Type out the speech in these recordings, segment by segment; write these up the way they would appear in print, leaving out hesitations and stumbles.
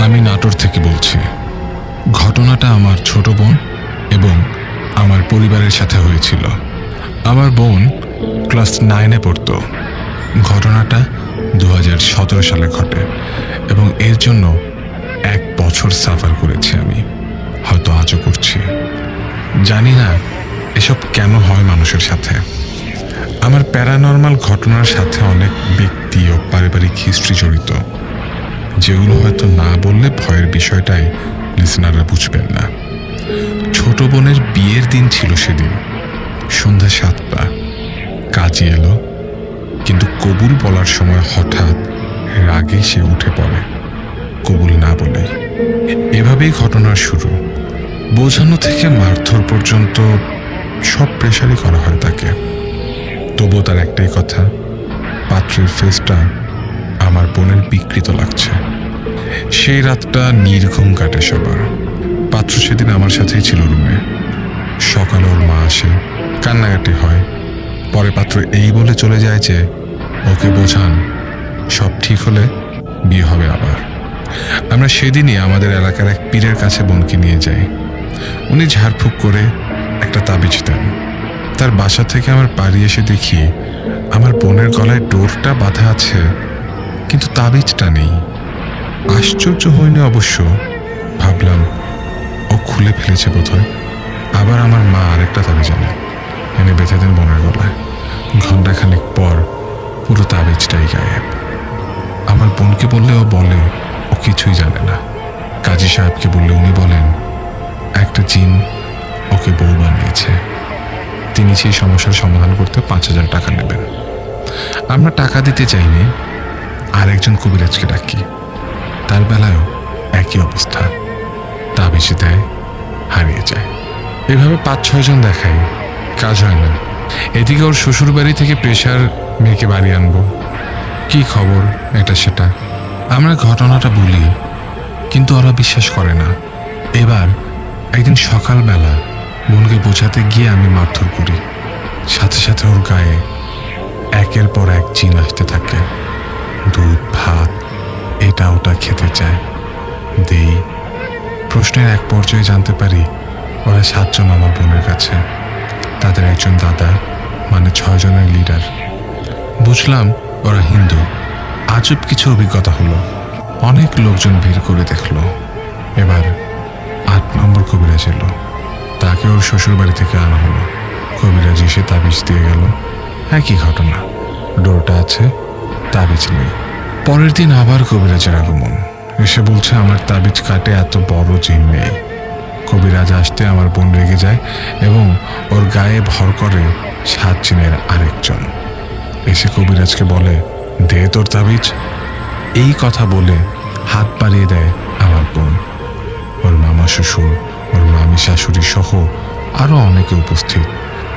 আমি নাটোর থেকে বলছি। ঘটনাটা আমার ছোট বোন এবং আমার পরিবারের সাথে হয়েছিল। আমার বোন ক্লাস 9-এ পড়তো। ঘটনাটা 2017 সালে ঘটে এবং এর জন্য 1 বছর সাফার করেছি আমি, হয়তো আজও করছি। জানি না এসব কেন হয় মানুষের সাথে। আমার প্যারানর্মাল ঘটনার সাথে অনেক ব্যক্তি ও পারিবারিক হিস্ট্রি জড়িত, যেগুলো হয়তো না বললে ভয়ের বিষয়টাই লিসনাররা বুঝবেন না। ছোট বোনের বিয়ের দিন ছিল সেদিন, সন্ধ্যা 7টা। কাজী এলো, কিন্তু কবুল বলার সময় হঠাৎ রাগে সে উঠে পড়ে, কবুল না বলে। এভাবেই ঘটনার শুরু। বোঝানো থেকে মারধর পর্যন্ত সব প্রেশারই করা হয় তাকে। তবুও তার একটাই কথা, পাত্রের ফেসটা আমার বোনের বিকৃত লাগছে। সেই রাতটা নির্ঘুম কাটে সবার। পাত্র সেদিন আমার সাথেই ছিল রুমে। সকালে ওর মা আসে, কান্নাকাটি হয়। পরে পাত্র এই বলে চলে যায় যে ওকে বোঝান সব ঠিক হলে বিয়ে হবে আবার। আমরা সেদিনই আমাদের এলাকার এক পীরের কাছে বোনকে নিয়ে যাই। উনি ঝাড়ফুঁক করে একটা তাবিজ দেন। তার বাসা থেকে আমার বাড়ি এসে দেখি আমার বোনের গলায় ডোরটা বাঁধা আছে, কিন্তু তাবিজটা নেই। আশ্চর্য হয়নি অবশ্য, ভাবলাম ও খুলে ফেলেছে বোধহয়। আবার আমার মা আরেকটা তাবিজ এনে বেঁধে দেন বোনের গলায়। ঘণ্টাখানেক পর পুরো তাবিজটাই গায়েব। আমার বোনকে বললে ও বলে ও কিছুই জানে না। কাজী সাহেবকে বললে উনি বলেন একটা জিন ওকে বউ বানিয়েছে, তিনি সেই সমস্যার সমাধান করতে 5,000 টাকা নেবেন। আমরা টাকা দিতে চাইনি, আরেকজন কবিরাজকে ডাকি। তার বেলায়ও একই অবস্থা, তাবিজ দেয়, হারিয়ে যায়। এভাবে 5-6 জন দেখাই, কাজ হয় না। এদিকে ওর শ্বশুর বাড়ি থেকে প্রেশার, মেয়েকে বাড়ি আনবো, কি খবর এটা সেটা। আমরা ঘটনাটা বলি, কিন্তু ওরা বিশ্বাস করে না। এবার একদিন সকালবেলা বোনকে বোঝাতে গিয়ে আমি মারধর করি। সাথে সাথে ওর গায়ে একের পর এক জিন আসতে থাকে। দুধ ভাত এটা ওটা খেতে চায়, দেই। প্রশ্নের এক পর্যায়ে জানতে পারি ওরা 7 জন আমার বোনের কাছে। তাদের একজন দাদা, মানে 6 জনের লিডার। বুঝলাম ওরা হিন্দু। আজব কিছু অভিজ্ঞতা হলো। অনেক লোকজন ভিড় করে দেখলো। এবার 8 নম্বর কবিরাজ এলো। তাকে ওর শ্বশুর বাড়ি থেকে আনা হলো। কবিরাজ এসে তাবিজ দিয়ে গেল। একই ঘটনা, ডোরটা আছে, তাবিজ নেই। পরের দিন আবার কবিরাজের আগমন। এসে বলছে আমার তাবিজ কাটে এত বড় জিন নেই। কবিরাজ আসতে আমার বোন রেগে যায় এবং ওর গায়ে ভর করে 7 জিনের আরেকজন। এসে কবিরাজকে বলে দে তোর তাবিজ। এই কথা বলে হাত বাড়িয়ে দেয় আমার বোন। ওর মামা শ্বশুর, ওর মামি শাশুড়ি সহ আরো অনেকে উপস্থিত।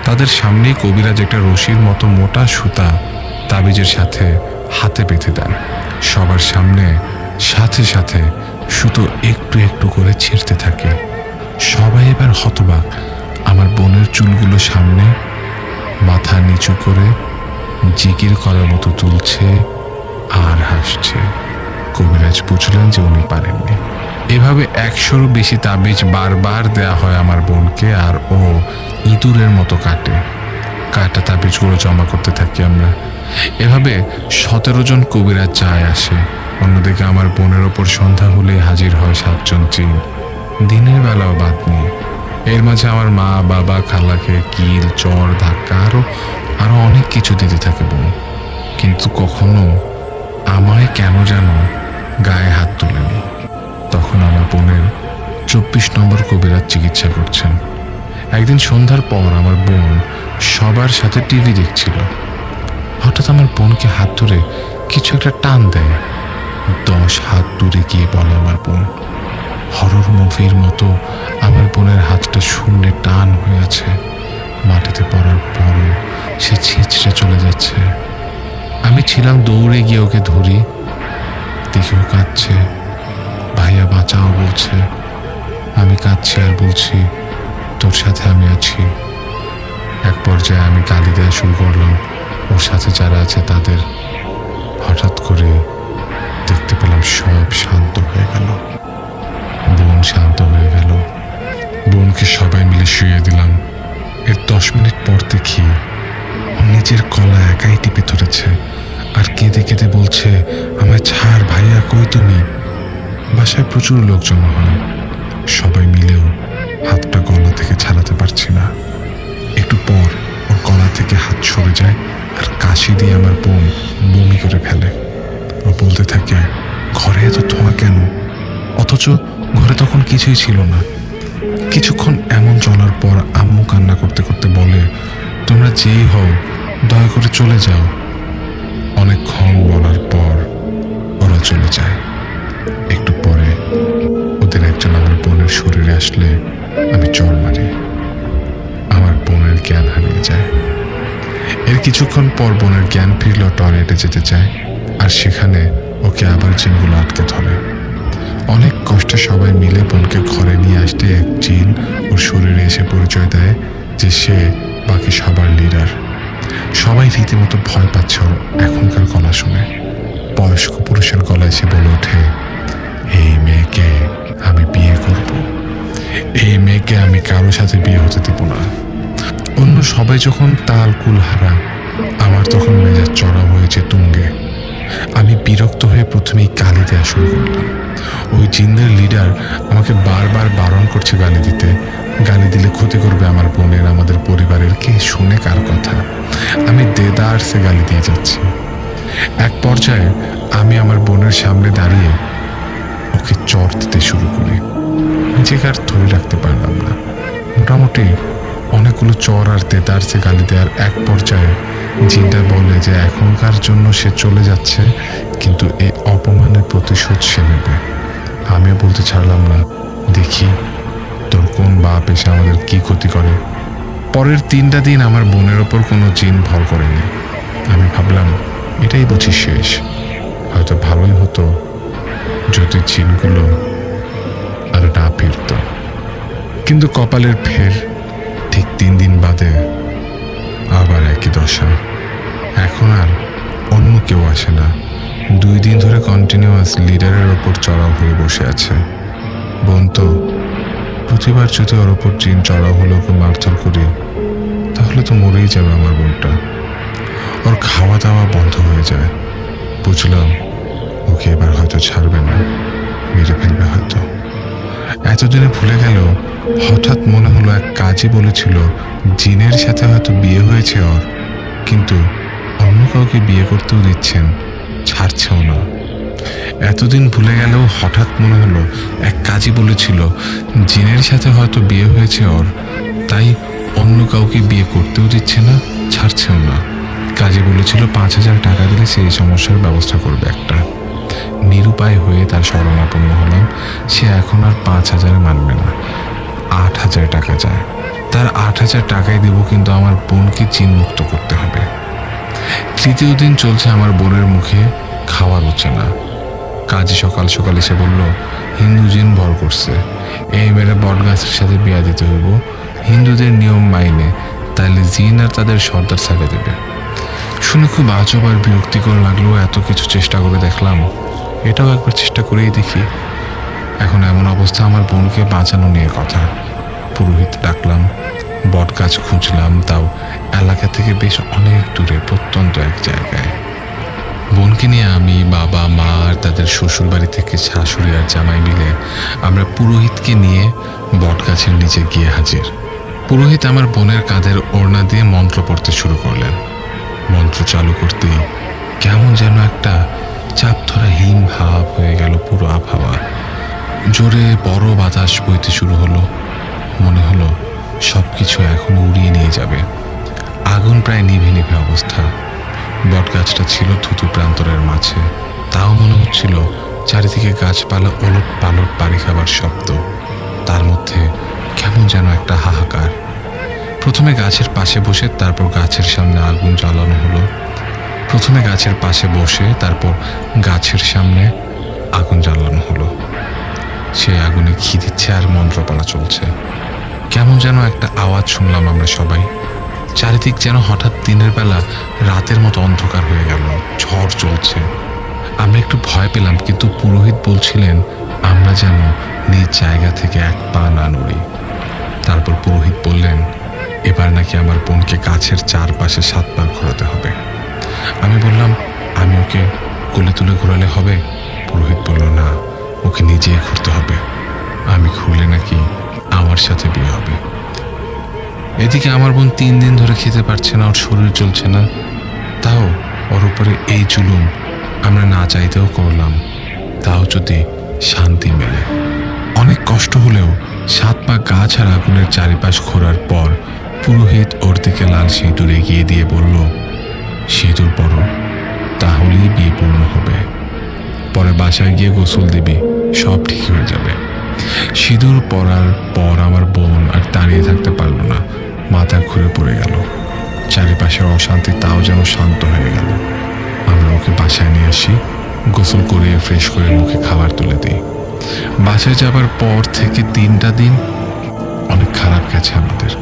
তাদের সামনেই কবিরাজ একটা রশির মতো মোটা সুতা তাবিজের সাথে হাতে বেঁধে দেন। সবার সামনে সাথে সাথে সুতো একটু একটু করে ছিঁড়তে থাকে। সবাই এবার হতবাক। আমার বোনের চুলগুলো সামনে, মাথা নিচু করে জিকির করার মতো তুলছে আর হাসছে। কবিরাজ বুঝলেন যে উনি পারেননি। এভাবে 100-ও বেশি তাবিজ বারবার দেয়া হয় আমার বোনকে, আর ও ইঁদুরের মতো কাটে। কাটা তাবিজগুলো জমা করতে থাকি আমরা। এভাবে 17 জন কবিরাজ যায় আসে। অন্যদিকে আমার বোনের ওপর সন্ধ্যা হলে হাজির হয় 7 জন জিন, দিনের বেলাও বাদ নেই। এর মাঝে আমার মা বাবা খালাকে কিল, চর, ধাক্কা আরো অনেক কিছু দিতে থাকে বোন। কিন্তু কখনো আমায় কেন যেন গায়ে হাত তোলেনি। তখন আমার বোনের 24 নম্বর কবিরাজ চিকিৎসা করছেন। একদিন সন্ধ্যার পর আমার বোন সবার সাথে টিভি দেখছিল। হঠাৎ আমার বোনকে হাত ধরে কিছু একটা টান দেয়। 10 হাত দূরে গিয়ে বলে আমার বোন। হরর মুভির মতো আমার বোনের হাতটা শূন্যে টান হয়ে আছে। মাটিতে পড়ার পরও সে ছিঁচড়ে চলে যাচ্ছে। আমি ছিলাম, দৌড়ে গিয়ে ওকে ধরি। দেখি ও কাঁদছে, ভাইয়া বাঁচাও বলছে। আমি কাঁদছি আর বলছি তোর সাথে আমি আছি। এক পর্যায়ে আমি গালি দেওয়া শুরু করলাম ওর সাথে যারা আছে তাদের। হঠাৎ করে দেখতে পেলাম সব শান্ত হয়ে গেল। ওকে সবাই মিলে শুয়ে দিলাম। এর 10 মিনিট পর দেখি ও নিজের গলা একাই টিপে ধরেছে আর কেঁদে কেঁদে বলছে, আমায় ছাড় ভাইয়া, কই তুমি? বাসায় প্রচুর লোক জমা হয়, সবাই মিলেও হাতটা গলা থেকে ছাড়াতে পারছি না। একটু পর ওর গলা থেকে হাত সরে যায় আর কাশি দিয়ে আমার বোন বমি করে ফেলে। ও বলতে থাকে, ঘরে এত ধোঁয়া কেন? অথচ ঘরে তখন কিছুই ছিল না। কিছুক্ষণ এমন চলার পর আম্মু কান্না করতে করতে বলে, তোমরা যেই হও দয়া করে চলে যাও। অনেকক্ষণ বলার পর ওরা চলে যায়। একটু পরে ওদের একজন আমার বোনের শরীরে আসলে আমি চড় মারি। আমার বোনের জ্ঞান হারিয়ে যায়। এর কিছুক্ষণ পর বোনের জ্ঞান ফিরল, টয়লেটে যেতে চায় আর সেখানে ওকে আবার জিনগুলো আটকে ধরে। অনেক কষ্টে সবাই মিলে বোনকে ঘরে নিয়ে আসতে এক জিন ওর শরীরে এসে পরিচয় দেয় যে সে বাকি সবার লিডার। সবাই রীতিমতো ভয় পাচ্ছে ওর এখনকার গলা শুনে। বয়স্ক পুরুষের গলায় সে বলে ওঠে, এই মেয়েকে আমি বিয়ে করব, এই মেয়েকে আমি কারো সাথে বিয়ে হতে দিব না। অন্য সবাই যখন তাল কুল হারা, আমার তখন মেজাজ চড়াও হয়েছে তুঙ্গে। আমি বিরক্ত হয়ে প্রথমেই গালি দেওয়া শুরু করলাম। ওই জিনদের লিডার আমাকে বারবার বারণ করছে গালি দিতে। গালি দিলে ক্ষতি করবে আমার বোনের, আমাদের পরিবারের। কে শুনে কার কথা? আমি দেদার সে গালি দিয়ে যাচ্ছি। এক পর্যায়ে আমি আমার বোনের সামনে দাঁড়িয়ে ওকে চড় দিতে শুরু করি। নিজেকে আর ধরে রাখতে পারলাম না। মোটামুটি অনেকগুলো চর আর দেদার সে গালি দেওয়ার এক পর্যায়ে জিনটা বলে যে এখনকার জন্য সে চলে যাচ্ছে, কিন্তু এই অপমানের প্রতিশোধ সে নেবে। আমিও বলতে ছাড়লাম না, দেখি তোর কোন বাপ এসে আমাদের কি ক্ষতি করে। পরের 3টা দিন আমার বোনের ওপর কোনো জিন ভর করেনি। আমি ভাবলাম এটাই বুঝি শেষ। হয়তো ভালোই হতো যদি জিনগুলো আর না ফিরত। কিন্তু কপালের ফের ঠিক 3 দিন বাদে আবার একই দশা। এখন আর অন্য কেউ আসে না। 2 দিন ধরে কন্টিনিউয়াস লিডারের ওপর চড়াও হয়ে বসে আছে। বোন তো প্রতিবার যদি ওর ওপর জিন চড়াও হলে ওকে মারধর করি, তাহলে তো মরেই যাবে আমার বোনটা। ওর খাওয়া দাওয়া বন্ধ হয়ে যায়। বুঝলাম ওকে এবার হয়তো ছাড়বে না, মেরে ফেলবে হয়তো। এতদিনে ভুলে গেল, হঠাৎ মনে হলো এক কাজী বলেছিল জিনের সাথে হয়তো বিয়ে হয়েছে ওর, কিন্তু অন্য কাউকে বিয়ে করতেও দিচ্ছেন, ছাড়ছেও না। এতদিন ভুলে গেলেও হঠাৎ মনে হলো এক কাজী বলেছিল জিনের সাথে হয়তো বিয়ে হয়েছে ওর, তাই অন্য কাউকে বিয়ে করতেও দিচ্ছে না, ছাড়ছেও না। কাজী বলেছিল 5000 টাকা দিলে সেই সমস্যার ব্যবস্থা করবে একটা। নিরুপায় হয়ে তার শরণাপন্ন হলাম। সে এখন আর 5000 মানবে না, 8000 টাকা চায়। তার 8000 টাকাই দেব, কিন্তু আমার বোনকে জিন মুক্ত করতে হবে। 3য় দিন চলছে, আমার বোনের মুখে খাওয়ার হচ্ছে না। কাজী সকাল সকাল এসে বলল হিন্দু জিন ভর করছে, এই মেয়েরা বট গাছের সাথে বিয়া দিতে হইব হিন্দুদের নিয়ম মাইনে, তাইলে জিন আর তাদের সর্দার ছেড়ে দেবে। শুনে খুব আজব আর বিরক্তিকর লাগলো। এত কিছু চেষ্টা করে দেখলাম, এটাও একবার চেষ্টা করেই দেখি। এখন এমন অবস্থা, আমার বোনকে বাঁচানো নিয়ে কথা। পুরোহিত ডাকলাম, বট গাছ খুঁজলাম, তাও এলাকা থেকে বেশ অনেক দূরে, প্রত্যন্ত এক জায়গায়। বোনকে নিয়ে আমি, বাবা, মা আর তাদের শ্বশুর বাড়ি থেকে শাশুড়ি আর জামাই মিলে আমরা পুরোহিতকে নিয়ে বট গাছের নিচে গিয়ে হাজির। পুরোহিত আমার বোনের কাঁধের ওড়না দিয়ে মন্ত্র পড়তে শুরু করলেন। মন্ত্র চালু করতেই কেমন যেন একটা চাপ ধরা হিম ভাব হয়ে গেল পুরো আবহাওয়া। জোরে বড় বাতাস বইতে শুরু হলো। মনে হলো সবকিছু এখন উড়িয়ে নিয়ে যাবে। আগুন প্রায় নিভে নিভে অবস্থা। বট গাছটা ছিল থুতু প্রান্তরের মাঝে, তাও মনে হচ্ছিল চারিদিকে গাছপালা ওলট পালট বাড়ি খাবার শব্দ। তার মধ্যে কেমন যেন একটা হাহাকার। প্রথমে গাছের পাশে বসে, তারপর গাছের সামনে আগুন জ্বালানো হলো। প্রথমে গাছের পাশে বসে, তারপর গাছের সামনে আগুন জ্বালানো হলো। সেই আগুনে ঘি দিচ্ছে আর মন্ত্রপালা চলছে। কেমন যেন একটা আওয়াজ শুনলাম আমরা সবাই। চারিদিক যেন হঠাৎ দিনের বেলা রাতের মতো অন্ধকার হয়ে গেল। ঝড় চলছে। আমরা একটু ভয় পেলাম, কিন্তু পুরোহিত বলছিলেন আমরা যেন নিজ জায়গা থেকে এক পা না নড়ি। তারপর পুরোহিত বললেন এবার নাকি আমার বোনকে গাছের চারপাশে 7 বার ঘোরাতে হবে। আমি বললাম আমি ওকে কোলে তুলে ঘোরালে হবে? পুরোহিত বলল না, ওকে নিজেই ঘুরতে হবে। আমি ঘুরলে নাকি আমার সাথে বিয়ে হবে। এদিকে আমার বোন 3 দিন ধরে খেতে পারছে না, ওর শরীর চলছে না, তাও ওর উপরে এই জুলুম আমরা না চাইতেও করলাম, তাও যদি শান্তি মেলে। অনেক কষ্ট হলেও 7 পা গাছ আর আগুনের চারিপাশ ঘোরার পর পুরোহিত ওর দিকে লাল সিঁদুর এগিয়ে দিয়ে বলল সিঁদুর পরো, তাহলেই বিয়ে পূর্ণ হবে। পরে বাসায় গিয়ে গোসল দিবি, সব ঠিক হয়ে যাবে। সিঁদুর পরার পর আমার বোন আর দাঁড়িয়ে থাকতে পারল না, মাথা ঘুরে পড়ে গেল। চারিপাশের অশান্তি তাও যেন শান্ত হয়ে গেল। আমরা ওকে বাসায় নিয়ে আসি, গোসল করিয়ে ফ্রেশ করে মুখে খাবার তুলে দিই। বাসায় যাবার পর থেকে 3টা দিন অনেক খারাপ গেছে আমাদের।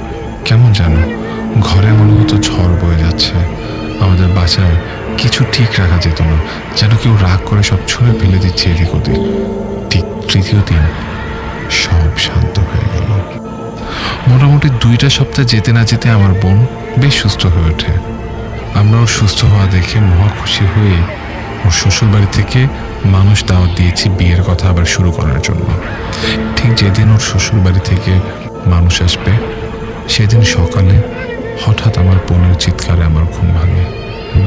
কেমন জানো ঘরে মনে হতো ঝড় বয়ে যাচ্ছে। আমাদের বাসায় কিছু ঠিক রাখা যেত না, যেন কেউ রাগ করে সব ছুঁড়ে ফেলে দিচ্ছে এদিক ওদিক। ঠিক 3য় দিন সব শান্ত হয়ে গেল। মোটামুটি 2টা সপ্তাহ যেতে না যেতে আমার বোন বেশ সুস্থ হয়ে ওঠে। আমরা ওর সুস্থ হওয়া দেখে মহা খুশি হয়ে ওর শ্বশুরবাড়ি থেকে মানুষ দাওয়াত দিয়েছি বিয়ের কথা আবার শুরু করার জন্য। ঠিক যেদিন ওর শ্বশুরবাড়ি থেকে মানুষ আসবে সেদিন সকালে হঠাৎ আমার বোনের চিৎকারে আমার ঘুম ভাঙে।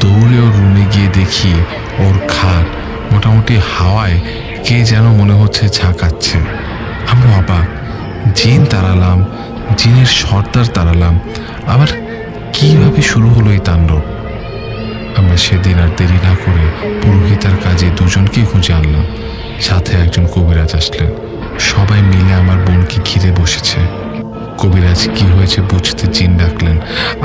দৌড়ে ওর রুমে গিয়ে দেখি ওর খাট মোটামুটি হাওয়ায় কে যেন মনে হচ্ছে ঝাঁকাচ্ছে। আমরা অবাক, জিন তাড়ালাম, জিনের সর্দার তাড়ালাম, আবার কিভাবে শুরু হলো এই তাণ্ডব। আমরা সেদিন আর দেরি না করে পুরোহিতার কাজে 2জনকেই খুঁজে আনলাম, সাথে একজন কবিরাজ আসলেন। সবাই মিলে আমার বোনকে ঘিরে বসেছে। কবিরাজ কি হয়েছে বুঝতে জিন ডাকলেন।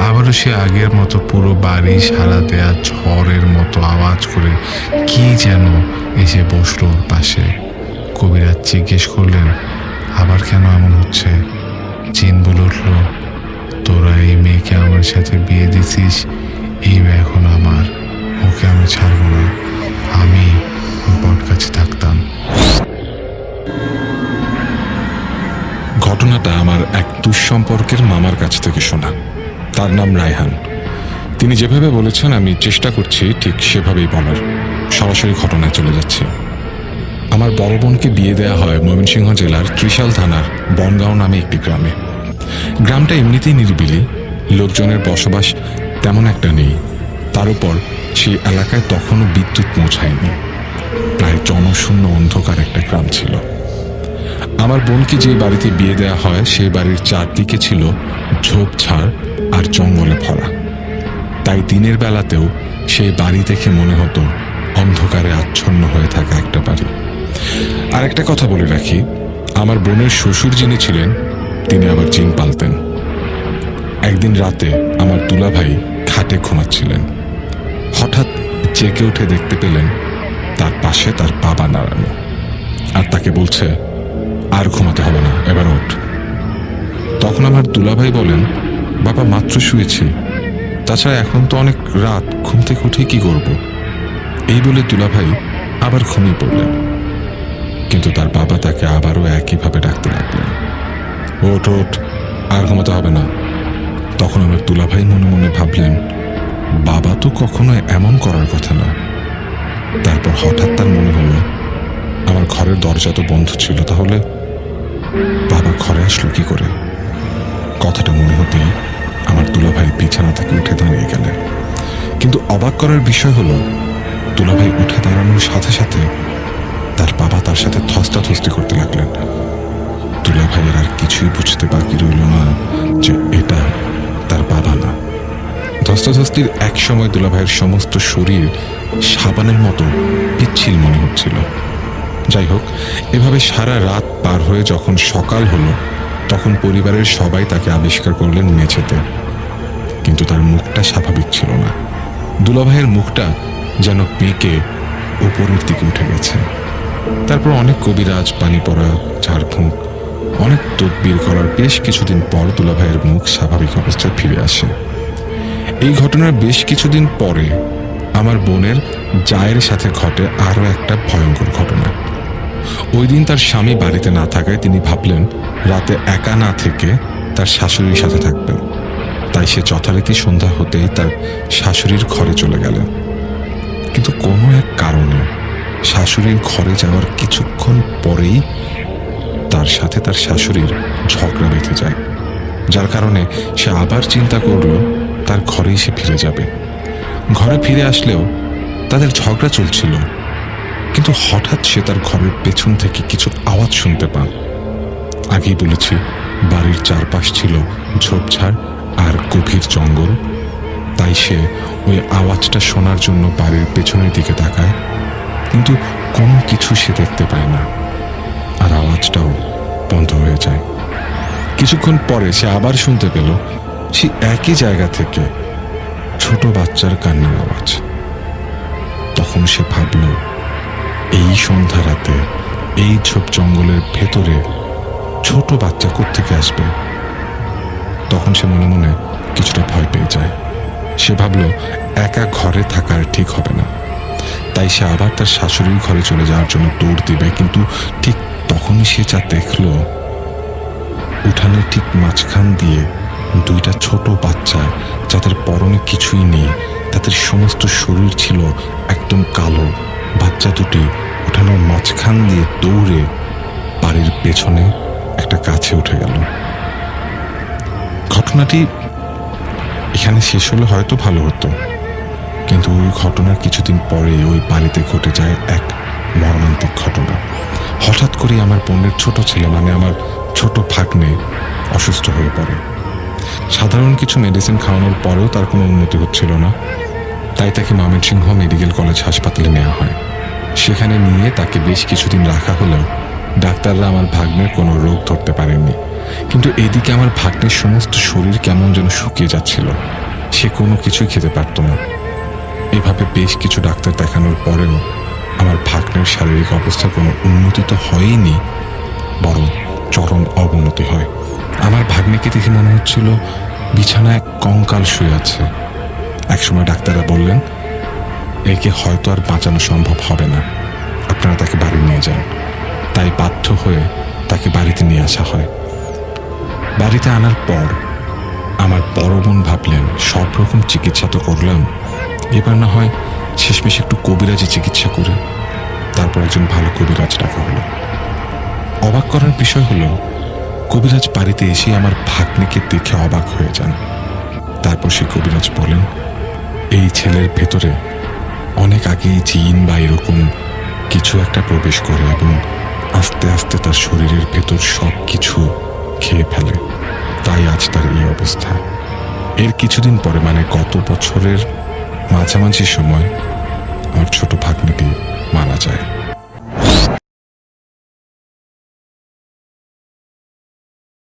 আবারও সে আগের মতো পুরো বাড়ি সারা দেয়া ঝড়ের মতো আওয়াজ করে কি যেন এসে বসলো ওর পাশে। কবিরাজ জিজ্ঞেস করলেন আবার কেন এমন হচ্ছে? জিন বলে উঠল তোরা এই মেয়েকে আমার সাথে বিয়ে দিছিস, এই মেয়ে এখন আমার, ওকে আমি ছাড়বো না। আমি বট কাছে থাকতাম। ঘটনাটা আমার এক দুঃসম্পর্কের মামার কাছ থেকে শোনা। তার নাম রায়হান। তিনি যেভাবে বলেছেন আমি চেষ্টা করছি ঠিক সেভাবেই বলার। সরাসরি ঘটনায় চলে যাচ্ছে। আমার বড় বোনকে বিয়ে দেওয়া হয় ময়মনসিংহ জেলার ত্রিশাল থানার বনগাঁও নামে একটি গ্রামে। গ্রামটা এমনিতেই নিরিবিলি, লোকজনের বসবাস তেমন একটা নেই। তার উপর সেই এলাকায় তখনও বিদ্যুৎ পৌঁছায়নি। প্রায় জনশূন্য অন্ধকার একটা গ্রাম ছিল। আমার বোনকে যে বাড়িতে বিয়ে দেওয়া হয় সেই বাড়ির চারদিকে ছিল ঝোপঝাড় আর জঙ্গলে ভরা। তাই দিনের বেলাতেও সেই বাড়ি দেখে মনে হতো অন্ধকারে আচ্ছন্ন হয়ে থাকা একটা বাড়ি। আর একটা কথা বলে রাখি, আমার বোনের শ্বশুর যিনি ছিলেন তিনি আবার জিন পালতেন। একদিন রাতে আমার দুলাভাই খাটে ঘুমাচ্ছিলেন। হঠাৎ জেগে উঠে দেখতে পেলেন তার পাশে তার বাবা দাঁড়ানো, আর তাকে বলছে আর ঘুমাতে হবে না, এবার ওঠ। তখন আমার দুলাভাই বলেন বাবা মাত্র শুয়েছি, তাছাড়া এখন তো অনেক রাত, ঘুম থেকে উঠে কি করব? এই বলে দুলাভাই আবার ঘুমিয়ে পড়লেন। কিন্তু তার বাবা তাকে আবারও একইভাবে ডাকতে লাগলেন, ওঠ ওঠ, আর ঘুমাতে হবে না। তখন আমার দুলাভাই মনে মনে ভাবলেন বাবা তো কখনো এমন করার কথা না। তারপর হঠাৎ তার মনে হলো আমার ঘরের দরজা তো বন্ধ ছিল, তাহলে বাবা ঘরে আসলো কি করে? কথাটা মনে হতেই আমার দুলাভাই বিছানা থেকে উঠে দাঁড়িয়ে গেলেন। কিন্তু অবাক করার বিষয় হলো দুলাভাই উঠে দাঁড়ানোর সাথে সাথে তার বাবা তার সাথে ধস্তাধস্তি করতে লাগলেন। দুলাভাইয়ের আর কিছুই বুঝতে বাকি রইল না যে এটা তার বাবা না। ধস্তাধস্তির এক সময় দুলাভাইয়ের সমস্ত শরীর সাবানের মতো পিচ্ছিল মনে হচ্ছিল। যাই হোক, এভাবে সারা রাত পার হয়ে যখন সকাল হলো তখন পরিবারের সবাই তাকে আবিষ্কার করলেন মেঝেতে। কিন্তু তার মুখটা স্বাভাবিক ছিল না। দুলাভাইয়ের মুখটা যেন পেকে উপরের দিকে উঠে গেছে। তারপর অনেক কবিরাজ, পানি পড়া, ঝাড়ফুঁক, অনেক তদবির করার বেশ কিছুদিন পর দুলাভাইয়ের মুখ স্বাভাবিক অবস্থায় ফিরে আসে। এই ঘটনার বেশ কিছুদিন পরে আমার বোনের জায়ের সাথে ঘটে আরও একটা ভয়ঙ্কর ঘটনা। ওই দিন তার স্বামী বাড়িতে না থাকায় তিনি ভাবলেন রাতে একা না থেকে তার শাশুড়ির সাথে থাকবেন। তাই সে যথারীতি সন্ধ্যা হতেই তার শাশুড়ির ঘরে চলে গেলেন। কিন্তু কোনো এক কারণে শাশুড়ির ঘরে যাওয়ার কিছুক্ষণ পরেই তার সাথে তার শাশুড়ির ঝগড়া বেঁধে যায়, যার কারণে সে আবার চিন্তা করলো তার ঘরেই সে ফিরে যাবে। ঘরে ফিরে আসলেও তাদের ঝগড়া চলছিল, কিন্তু হঠাৎ সে তার ঘরের পেছন থেকে কিছু আওয়াজ শুনতে পান। আগেই বলেছি বাড়ির চারপাশ ছিল ঝোপঝাড় আর গভীর জঙ্গল, তাই সে ওই আওয়াজটা শোনার জন্য বাড়ির পেছনের দিকে তাকায়, কিন্তু কোনো কিছু সে দেখতে পায় না, আর আওয়াজটাও বন্ধ হয়ে যায়। কিছুক্ষণ পরে সে আবার শুনতে পেল সে একই জায়গা থেকে ছোট বাচ্চার কান্নার আওয়াজ। তখন সে ভাবল, এই সন্ধ্যা রাতে এই ঝোপ জঙ্গলের ভেতরে ছোট বাচ্চা কোত্থেকে আসবে। তখন সে মনে মনে কিছুটা ভয় পেয়ে যায়। সে ভাবল একা ঘরে থাকার ঠিক হবে না, তাই সে আবার তার শাশুড়ির ঘরে চলে যাওয়ার জন্য দৌড় দিবে। কিন্তু ঠিক তখনই সে যা দেখল, উঠানের ঠিক মাঝখান দিয়ে দুইটা ছোট বাচ্চা, যাদের পরনে কিছুই নেই, তাদের সমস্ত শরীর ছিল একদম কালো, বাচ্চা দুটি উঠানের মাঝখান দিয়ে দৌড়ে বাড়ির পেছনে একটা গাছে উঠে গেল। ঘটনাটি এখানে শেষ হলে হয়তো ভালো হতো, কিন্তু ওই ঘটনার কিছুদিন পরে ওই বাড়িতে ঘটে যায় এক মর্মান্তিক ঘটনা। হঠাৎ করে আমার বোনের ছোট ছেলে, মানে আমার ছোট ভাগ্নে, অসুস্থ হয়ে পড়ে। সাধারণ কিছু মেডিসিন খাওয়ানোর পরেও তার কোনো উন্নতি হচ্ছিল না, তাই তাকে ময়মনসিংহ মেডিকেল কলেজ হাসপাতালে নেওয়া হয়। সেখানে নিয়ে তাকে বেশ কিছুদিন রাখা হলেও ডাক্তাররা আমার ভাগ্নের কোনো রোগ ধরতে পারেননি। কিন্তু এদিকে আমার ভাগ্নের সমস্ত শরীর কেমন যেন শুকিয়ে যাচ্ছিল, সে কোনো কিছুই খেতে পারত না। এভাবে বেশ কিছু ডাক্তার দেখানোর পরেও আমার ভাগ্নের শারীরিক অবস্থার কোনো উন্নতি তো হয়নি, বরং চরম অবনতি হয়। আমার ভাগ্নেকে দেখে মনে হচ্ছিল বিছানায় কঙ্কাল শুয়ে আছে। একসময় ডাক্তাররা বললেন, একে হয়তো আর বাঁচানো সম্ভব হবে না, আপনারা তাকে বাড়ি নিয়ে যান। তাই বাধ্য হয়ে তাকে বাড়িতে নিয়ে আসা হয়। বাড়িতে আনার পর আমার বড় বোন ভাবলেন, সব রকম চিকিৎসা তো করলাম, এবার না হয় শেষমেশ একটু কবিরাজি চিকিৎসা করে। তারপর একজন ভালো কবিরাজ ডাকা হলো। অবাক করার বিষয় হলো, কবিরাজ বাড়িতে এসে আমার ভাগ্নেকে দেখে অবাক হয়ে যান। তারপর সে কবিরাজ বলেন, এই ছেলের ভেতরে অনেক আগেই জিন বা এরকম কিছু একটা প্রবেশ করে এবং আস্তে আস্তে তার শরীরের ভেতর সব কিছু খেয়ে ফেলে, তাই আজ তার এই অবস্থা। এর কিছুদিন পরে, মানে গত বছরের মাঝামাঝি সময়, আমার ছোট ভাগ্নেটি মারা যায়।